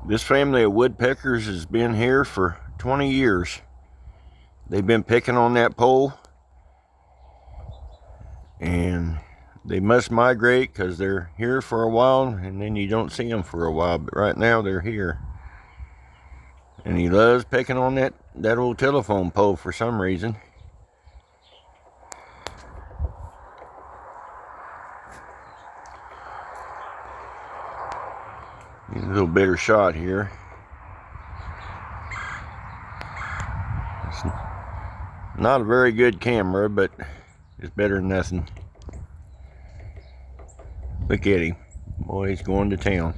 This family of woodpeckers has been here for 20 years. They've been picking on that pole, and they must migrate because they're here for a while and then you don't see them for a while, but right now they're here. And he loves picking on that old telephone pole for some reason. Get a little better shot here. It's not a very good camera, but it's better than nothing. Look at him. Boy, he's going to town.